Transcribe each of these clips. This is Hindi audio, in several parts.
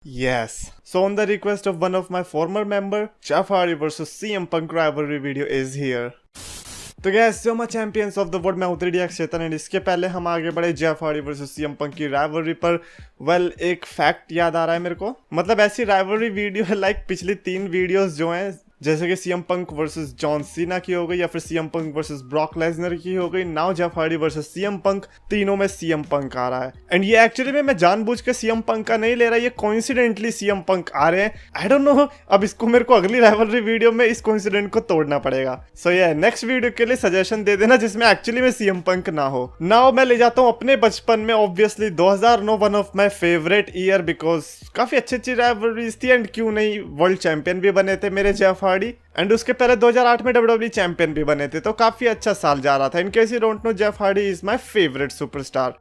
Yes. So on the request of one of my former member, Jeff Hardy versus CM Punk rivalry video is here. तो गैस जो मैं चैंपियंस ऑफ द वर्ल्ड में उतरी डीएक्स चेतन एंड इसके पहले हम आगे बढ़े जेफ हार्डी वर्सेस सीएम पंक की राइवलरी पर। वेल एक फैक्ट याद आ रहा है मेरे को, मतलब ऐसी राइवलरी वीडियो है लाइक पिछली 3 वीडियोस जो हैं, जैसे कि सीएम पंक वर्सेस जॉन सीना की हो गई या फिर CM Punk versus Brock Lesnar की हो गई, now Jeff Hardy versus CM पंक, तीनों में सीएम पंक आ रहा है। एंड ये एक्चुअली में मैं जानबूझ के सीएम पंक का नहीं ले रहा, ये कोइंसिडेंटली सीएम पंक आ रहे हैं। आई डोंट नो, अब इसको मेरे को अगली राइवलरी वीडियो में इस कोइंसिडेंट को तोड़ना पड़ेगा। सो ये नेक्स्ट वीडियो के लिए सजेशन दे देना जिसमें एक्चुअली में सीएम पंक ना हो। नाउ मैं ले जाता हूँ अपने बचपन में, obviously 2009 one of my favourite year because काफी अच्छी राइवलरीज थी एंड क्यों नहीं वर्ल्ड चैंपियन भी बने थे मेरे जेफ हार्डी, एंड उसके पहले 2008 में WWE चैंपियन भी बने थे, तो काफी अच्छा साल जा रहा था। In case you don't know, Jeff Hardy is my favourite superstar.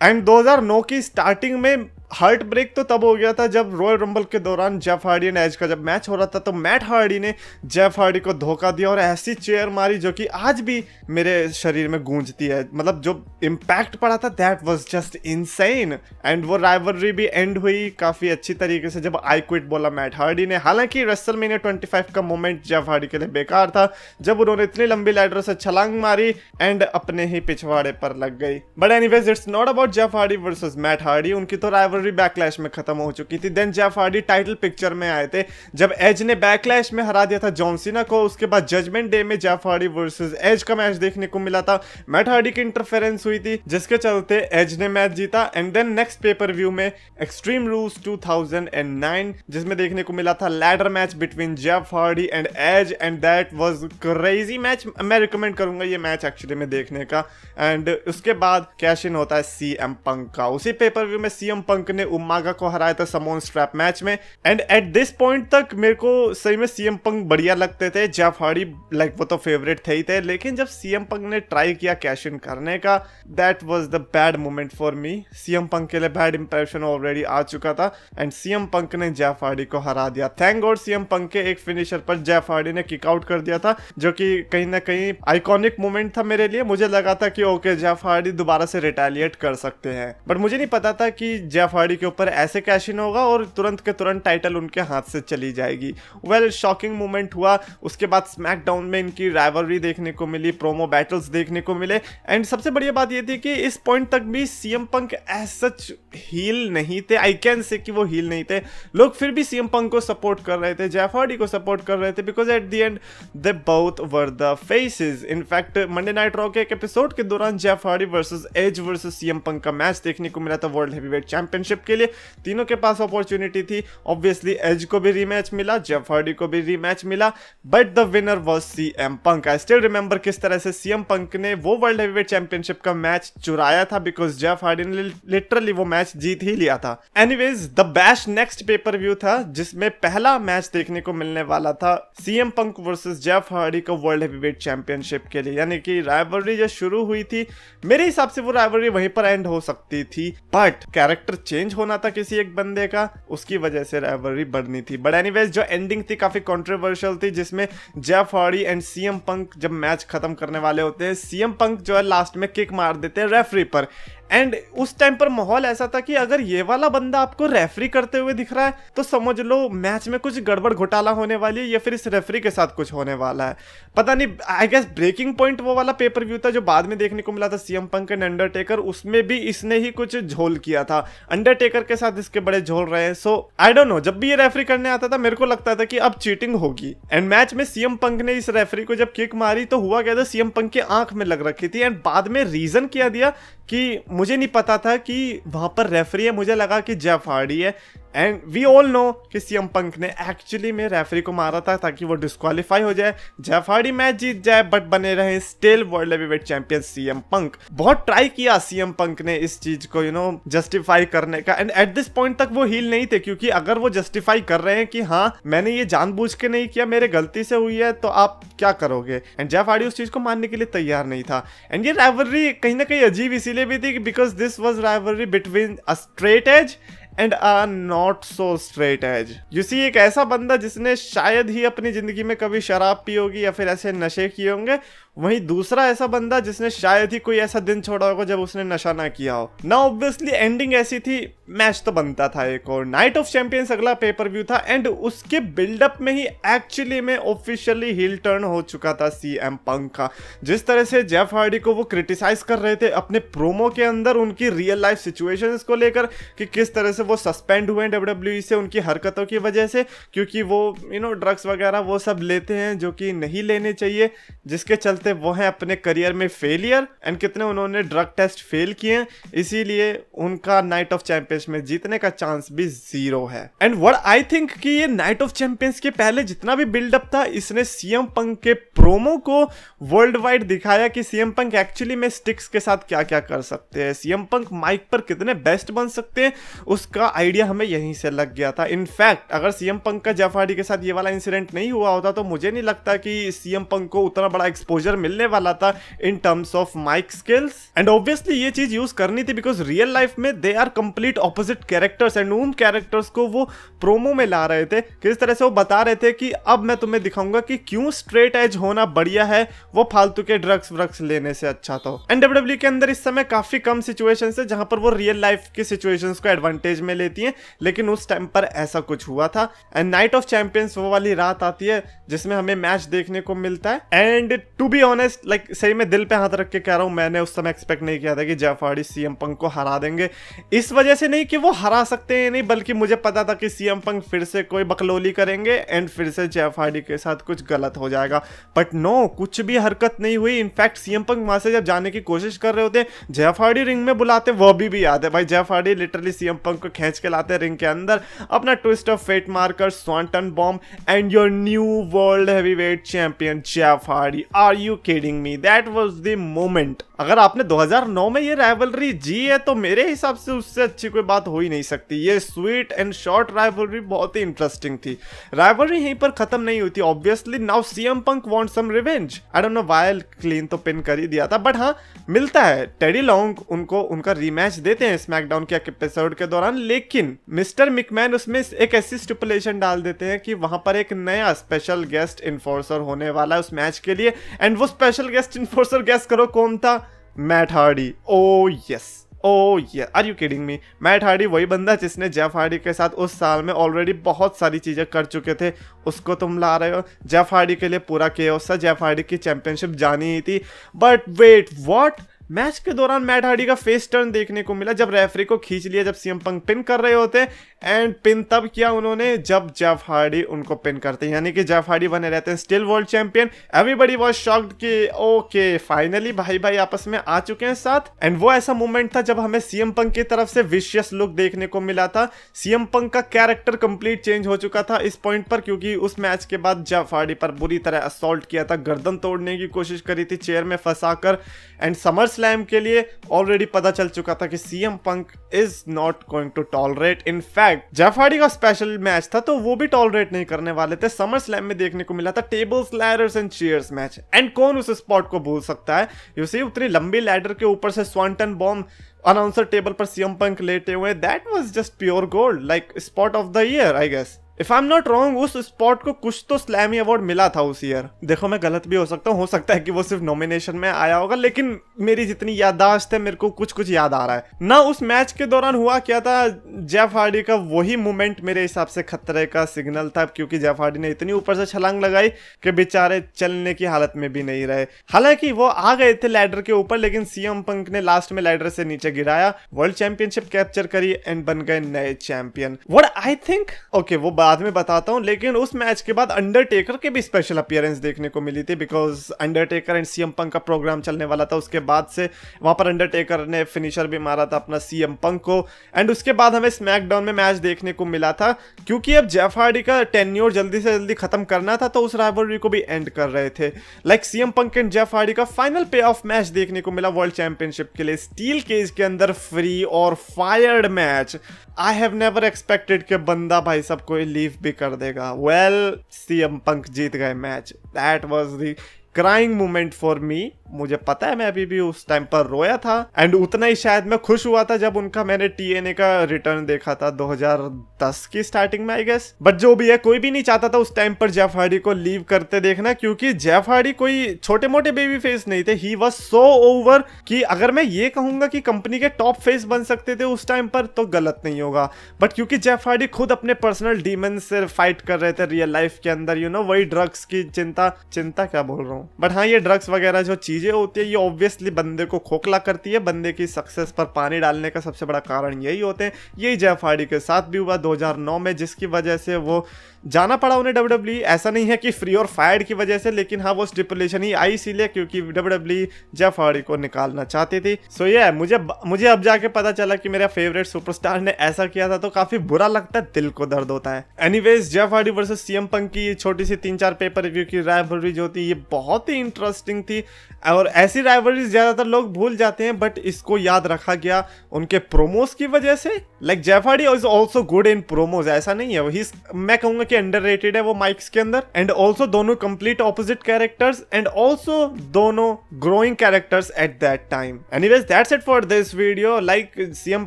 And 2009 की स्टार्टिंग में हार्ट ब्रेक तो तब हो गया था जब रॉयल रंबल के दौरान जेफ हार्डी एंड एज का जब मैच हो रहा था, तो मैट हार्डी ने जेफ हार्डी को धोखा दिया और ऐसी चेयर मारी जो कि आज भी मेरे शरीर में गूंजती है। मतलब जो इम्पैक्ट पड़ा था that was just insane. And वो राइवलरी भी एंड हुई काफी अच्छी तरीके से जब आई क्विट बोला मैट हार्डी ने। हालांकि रेसलमेनिया 25 का मोमेंट जेफ हार्डी के लिए बेकार था जब उन्होंने इतनी लंबी लैडर से छलांग मारी एंड अपने ही पिछवाड़े पर लग गई। But anyways it's not about Jeff Hardy versus Matt Hardy, उनकी तो राइवलरी बैकलैश में खत्म हो चुकी थी। Then Jeff Hardy title picture में आए थे जब एज ने बैकलैश में हरा दिया था जॉन सीना को। उसके बाद जजमेंट डे में जेफ हार्डी वर्सेस एज का मैच देखने को मिला था। मैट हार्डी की इंटरफेरेंस हुई थी जिसके चलते एज ने मैच जीता। And then next pay per view में एक्सट्रीम रूल्स 2009 जिसमें देखने को मिला था ladder match between Jeff Hardy and Edge, and that was crazy match. मैं रिकमेंड करूंगा ये मैच एक्चुअली में देखने का। एंड उसके बाद कैश इन होता है सीएम पंक का। उसी पेपर व्यू में सीएम पंक ने उमागा को हराया था समोन स्ट्रैप मैच में। एंड एट दिस पॉइंट तक मेरे को सही में सीएम पंक बढ़िया लगते थे, जेफ हार्डी लाइक वो तो फेवरेट थे ही थे। लेकिन जब सीएम पंक ने ट्राई किया कैश इन करने का, that was the bad moment for me. CM Punk के लिए बैड इंप्रेशन ऑलरेडी आ चुका था एंड सीएम पंक ने जेफ हार्डी को हरा दिया। थैंक गॉड सीएम पंक के एक फिनिशर पर जेफ हार्डी ने किक आउट कर दिया था जो कि कहीं ना कहीं आइकॉनिक मोमेंट था मेरे लिए। मुझे लगा था कि ओके जेफ हार्डी दोबारा से रिटेलिएट कर सकते हैं, बट मुझे नहीं पता था कि जेफ हार्डी के ऊपर ऐसे कैश इन होगा और तुरंत के तुरंत टाइटल उनके हाथ से चली जाएगी। वेल शॉकिंग मोमेंट हुआ। उसके बाद स्मैकडाउन में इनकी राइवलरी देखने को मिली, प्रोमो बैटल्स देखने को मिले। एंड सबसे बढ़िया बात ये थी कि इस पॉइंट तक भी CM Punk Edge such heel नहीं थे। आई कैन से कि वो हील नहीं थे, लोग फिर भी सीएम पंक को सपोर्ट कर रहे थे, जेफ हार्डी को सपोर्ट कर रहे थे because at the end they both were the faces. In fact Monday Night Raw के एक एपिसोड के दौरान Jeff Hardy versus Edge versus CM Punk का मैच देखने को मिला था वर्ल्ड हेवीवेट चैंपियनशिप के लिए। तीनों के पास अपॉर्चुनिटी थी। ऑब्वियसली एज को भी रीमैच मिला, जेफ हार्डी को भी रीमैच मिला, but the winner was CM Punk. I still remember किस तरह से सीएम पंक ने वो वर्ल्ड हेवीवेट चैंपियनशिप का मैच चुराया था बिकॉज जेफ हार्डी ने लिटरली वो मैच जीत ही लिया था। Anyways the bash next pay per view था जिसमें पहला मैच देखने को मिलने वाला था CM Punk versus Jeff Hardy को वर्ल्ड हेवीवेट चैंपियनशिप के लिए। यानी कि राइवलरी जो शुरू हुई थी मेरे हिसाब से वो राइवलरी वहीं पर एंड हो सकती थी, बट कैरेक्टर चेंज होना था किसी एक बंदे का, उसकी वजह से राइवलरी बढ़नी थी। बट एनीवेज जो एंडिंग थी काफी कंट्रोवर्शियल थी जिसमें Jeff Hardy and CM Punk जब मैच खत्म करने वाले होते हैं, सीएम पंक जो है लास्ट में किक मार देते हैं रेफरी पर। एंड उस टाइम पर माहौल ऐसा था कि अगर ये वाला बंदा आपको रेफरी करते हुए दिख रहा है तो समझ लो मैच में कुछ गड़बड़ घोटाला होने वाली है या फिर इस रेफरी के साथ कुछ होने वाला है, पता नहीं। आई गेस ब्रेकिंग पॉइंट वो वाला पेपर व्यू था जो बाद में देखने को मिला था सीएम पंक एंड अंडरटेकर, उसमें भी इसने ही कुछ झोल किया था, अंडरटेकर के साथ इसके बड़े झोल रहे हैं। सो आई डोंट नो, जब भी ये रेफरी करने आता था मेरे को लगता था कि अब चीटिंग होगी। एंड मैच में सीएम पंक ने इस रेफरी को जब किक मारी तो हुआ क्या था, सीएम पंक की आंख में लग रखी थी। एंड बाद में रीजन क्या दिया कि मुझे नहीं पता था कि वहां पर रेफरी है, मुझे लगा कि जेफ हार्डी है। एंड वी ऑल नो कि सीएम पंक ने एक्चुअली में रेफरी को मारा था ताकि वो डिस्क्वालीफाई हो जाए, जेफ हार्डी मैच जीत जाए, बट बने रहे still world heavyweight champion CM Punk. बहुत ट्राई किया सीएम पंक ने इस चीज को जस्टिफाई करने का। एंड एट दिस पॉइंट तक वो हील नहीं थे क्योंकि अगर वो जस्टिफाई कर रहे हैं कि हाँ मैंने ये जानबूझ के नहीं किया, मेरे गलती से हुई है, तो आप क्या करोगे। एंड जेफ हार्डी उस चीज को मानने के लिए तैयार नहीं था। एंड ये राइवलरी कहीं ना कहीं अजीब इसीलिए भी थी because this was rivalry between a straight edge and a not so straight edge. You see, एक ऐसा बंदा जिसने शायद ही अपनी जिंदगी में कभी शराब पी होगी या फिर ऐसे नशे किए होंगे, वहीं दूसरा ऐसा बंदा जिसने शायद ही कोई ऐसा दिन छोड़ा होगा जब उसने नशा ना किया हो ना। ऑब्वियसली एंडिंग ऐसी थी, मैच तो बनता था एक और। नाइट ऑफ चैंपियंस अगला पेपर व्यू था एंड उसके बिल्डअप में ही एक्चुअली में ऑफिशियली हील टर्न हो चुका था सीएम पंक का। जिस तरह से जेफ हार्डी को वो क्रिटिसाइज कर रहे थे अपने प्रोमो के अंदर उनकी रियल लाइफ सिचुएशंस को लेकर कि किस तरह से वो सस्पेंड हुए डब्ल्यूडब्ल्यूई से उनकी हरकतों की वजह से, क्योंकि वो ड्रग्स वगैरह वो सब लेते हैं जो कि नहीं लेने चाहिए, जिसके चलते वो हैं अपने करियर में फेलियर। एंड कितने उन्होंने ड्रग टेस्ट फेल किए, इसीलिए उनका नाइट ऑफ चैंपियंस में जीतने का चांस भी 0 है। एंड व्हाट आई थिंक कि ये नाइट ऑफ चैंपियंस के पहले जितना भी बिल्डअप था, इसने सीएम पंक के प्रोमो को वर्ल्ड वाइड दिखाया कि सीएम पंक एक्चुअली में स्टिक्स के साथ क्या क्या कर सकते हैं, सीएम पंक माइक पर कितने बेस्ट बन सकते हैं, उसका आइडिया हमें यहीं से लग गया था। इनफैक्ट अगर सीएम पंक का जेफ हार्डी के साथ ये वाला इंसिडेंट नहीं हुआ होता तो मुझे नहीं लगता कि सीएम पंक को उतना बड़ा एक्सपोजर मिलने वाला था in terms of mic skills. And obviously ये चीज यूज करनी थी बिकॉज रियल लाइफ में they are complete opposite characters and उन कैरेक्टर्स को वो प्रोमो में ला रहे थे। किस तरह से वो बता रहे थे कि अब मैं तुम्हें दिखाऊंगा कि क्यों स्ट्रेट एज होना बढ़िया है, वो फालतू के ड्रग्स लेने से अच्छा था। एंड डब्ल्यूडब्ल्यूई के अंदर इस समय काफी कम सिचुएशंस है जहां पर वो रियल लाइफ की सिचुएशंस को एडवांटेज में लेती हैं, लेकिन उस टाइम पर ऐसा कुछ हुआ था। एंड नाइट ऑफ चैंपियंस वो वाली रात आती है जिसमें हमें मैच देखने को मिलता है। And to be honest, like सही में दिल पे हाथ रख के कह रहा हूं, मैंने उस समय एक्सपेक्ट नहीं किया था कि जेफ हार्डी सीएम पंक को हरा देंगे। इस वजह से नहीं कि वो हरा सकते हैं नहीं, बल्कि मुझे पता था कि सीएम पंक फिर से कोई बकलोली करेंगे एंड फिर से जेफ हार्डी के साथ कुछ गलत हो जाएगा। बट नो, कुछ भी हरकत नहीं हुई। इनफैक्ट सीएम पंक वहां से जब जाने की कोशिश कर रहे होते हैं, जेफ हार्डी रिंग में बुलाते, वो भी याद है भाई, Jeff Hardy literally CM Punk को खींच के लाते रिंग के अंदर, अपना ट्विस्ट ऑफ फेट मारकर Swanton bomb and your new world heavyweight champion Jeff Hardy. Are you kidding me? That was the moment. अगर आपने 2009 में ये राइवलरी जी है तो मेरे हिसाब से उससे अच्छी कोई बात हो ही नहीं सकती। ये स्वीट एंड शॉर्ट राइवलरी बहुत ही इंटरेस्टिंग थी। राइवलरी यहीं पर खत्म नहीं होती। Obviously now CM Punk want some revenge. I don't know why, clean तो पिन कर ही दिया था, बट हाँ मिलता है। टेडी लॉन्ग उनको उनका रीमैच देते हैं स्मैकडाउन के एपिसोड के दौरान, लेकिन मिस्टर मिकमैन उसमें एक ऐसी स्टिपुलेशन डाल देते हैं कि वहां पर एक नया स्पेशल गेस्ट इन्फोर्सर होने वाला है उस मैच के लिए। एंड वो स्पेशल गेस्ट इन्फोर्सर गेस करो कौन था? Matt Hardy. Oh yes, oh yeah, are you kidding me? Matt Hardy वही बंदा जिसने जेफ हार्डी के साथ उस साल में ऑलरेडी बहुत सारी चीजें कर चुके थे, उसको तुम ला रहे हो। जेफ हार्डी के लिए पूरा केओस था, जेफ हार्डी की चैंपियनशिप जानी ही थी। But wait, what? मैच के दौरान मैट हार्डी का फेस टर्न देखने को मिला जब रेफरी को खींच लिया, जब सीएम पंक पिन कर रहे होते। एंड पिन तब किया उन्होंने जब जेफ हार्डी उनको पिन करते हैं, यानी कि जेफ हार्डी बने रहते हैं still world champion. Everybody was shocked कि ओके फाइनली भाई आपस में आ चुके हैं साथ। एंड वो ऐसा मोमेंट था जब हमें सीएम पंक की तरफ से विशियस लुक देखने को मिला था। सीएम पंक का कैरेक्टर कंप्लीट चेंज हो चुका था इस पॉइंट पर, क्योंकि उस मैच के बाद जेफ हार्डी पर बुरी तरह असॉल्ट किया था, गर्दन तोड़ने की कोशिश करी थी चेयर में फंसाकर। एंड समर स्लैम के लिए ऑलरेडी पता चल चुका था कि CM Punk is not going to tolerate. In fact Jeff Hardy का स्पेशल मैच था तो वो भी टॉलरेट नहीं करने वाले थे। समर स्लैम में देखने को मिला था tables, ladders and chairs match. And कौन उस स्पॉट को भूल सकता है? यू सी, उतनी लंबी लैडर के ऊपर से स्वांटन बॉम्ब अनाउंसर टेबल पर सीएम पंक लेटे हुए, that was just pure gold, like spot of the year I guess. If I am not wrong, उस स्पॉट को कुछ तो स्लैमी अवार्ड मिला था उस ईयर। देखो मैं गलत भी हो सकता है कि वो सिर्फ नॉमिनेशन में आया होगा, लेकिन मेरी जितनी याददाश्त है मेरे को कुछ याद आ रहा है ना। उस मैच के दौरान हुआ क्या था, जेफ हार्डी का वही मोमेंट मेरे हिसाब से खतरे का सिग्नल था, क्योंकि जेफ हार्डी ने इतनी ऊपर से छलांग लगाई कि बेचारे चलने की हालत में भी नहीं रहे। हालांकि वो आ गए थे लैडर के ऊपर, लेकिन सीएम पंक ने लास्ट में लैडर से नीचे गिराया, वर्ल्ड चैंपियनशिप कैप्चर करी एंड बन गए नए champion. What I think, okay वो बाद में बताता हूं, लेकिन उस मैच के बाद अंडरटेकर के भी स्पेशल अपीयरेंस देखने को मिली थी, because Undertaker and CM Punk का प्रोग्राम चलने वाला था। उसके बाद से वहां पर अंडरटेकर ने फिनिशर भी मारा था अपना सीएम पंक को। एंड उसके बाद हमें स्मैकडाउन में मैच देखने को मिला था, क्योंकि अब जेफ हार्डी का टेन्योर जल्दी से जल्दी खत्म करना था, तो उस राइवलरी को भी एंड कर रहे थे। Like CM Punk and Jeff Hardy का फाइनल पे ऑफ मैच देखने को मिला वर्ल्ड चैंपियनशिप के लिए, स्टील केज के अंदर फ्री और fired match. I have never expected कि बंदा भाई सबको लीव भी कर देगा। वेल, सीएम पंक जीत गए match. That was the crying moment for me. मुझे पता है मैं अभी भी उस टाइम पर रोया था, एंड उतना ही शायद मैं खुश हुआ था जब उनका मैंने TNA का रिटर्न देखा था 2010 की स्टार्टिंग में आई गेस। बट जो भी है, कोई भी नहीं चाहता था उस टाइम पर जेफ हार्डी को लीव करते देखना, क्योंकि जेफ हार्डी कोई छोटे मोटे बेबी फेस नहीं थे। ही वाज सो ओवर कि अगर मैं ये कहूंगा कि कंपनी के टॉप फेस बन सकते थे उस टाइम पर तो गलत नहीं होगा। बट क्योंकि जेफ हार्डी खुद अपने पर्सनल डीमन से फाइट कर रहे थे रियल लाइफ के अंदर, वही ड्रग्स की चिंता क्या बोल रहा हूँ, बट हाँ, ये ड्रग्स वगैरह जो चीजें होती है ये ऑब्वियसली बंदे को खोखला करती है। बंदे की सक्सेस पर पानी डालने का सबसे बड़ा कारण यही होते हैं। यही जेफ हार्डी के साथ भी हुआ 2009 में, जिसकी वजह से वो जाना पड़ा उन्हें WWE। ऐसा नहीं है कि फ्री और फायर्ड की वजह से, लेकिन हाँ, वो स्टिपुलेशन ही आई इसीलिए क्योंकि WWE जेफ हार्डी को निकालना चाहती थी। सो ये मुझे अब जाके पता चला कि मेरा फेवरेट सुपरस्टार ने ऐसा किया था, तो काफी बुरा लगता है, दिल को दर्द होता है। Anyways, Jeff Hardy versus CM पंक की छोटी सी 3-4 पेपर रिव्यू की राइवलरी जो थी, ये बहुत ही इंटरेस्टिंग थी। और ऐसी राइवलरीज ज्यादातर लोग भूल जाते हैं, बट इसको याद रखा गया उनके प्रोमोस की वजह से। Like Jeff Hardy is also good in promos, ऐसा नहीं है वो, मैं कहूंगा कि अंडररेटेड है वो माइक्स के अंदर। एंड ऑल्सो दोनों complete opposite characters, and also दोनों growing characters at that time. Anyways, that's it for this video. Like CM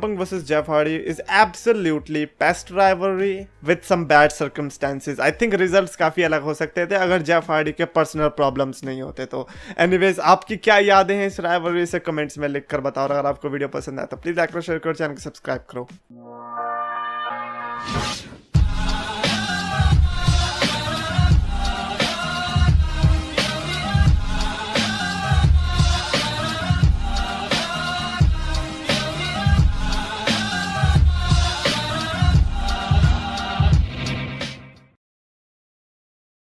Punk versus Jeff Hardy is absolutely best rivalry with some bad circumstances. I think results काफी अलग हो सकते थे अगर जेफ हार्डी के पर्सनल प्रॉब्लम्स नहीं होते तो। एनीवेज, आपकी क्या यादें हैं इस राइवलरी से कमेंट्स में लिखकर बताओ। अगर आपको वीडियो पसंद आया तो प्लीज लाइक करो, शेयर करो, चैनल को सब्सक्राइब करो।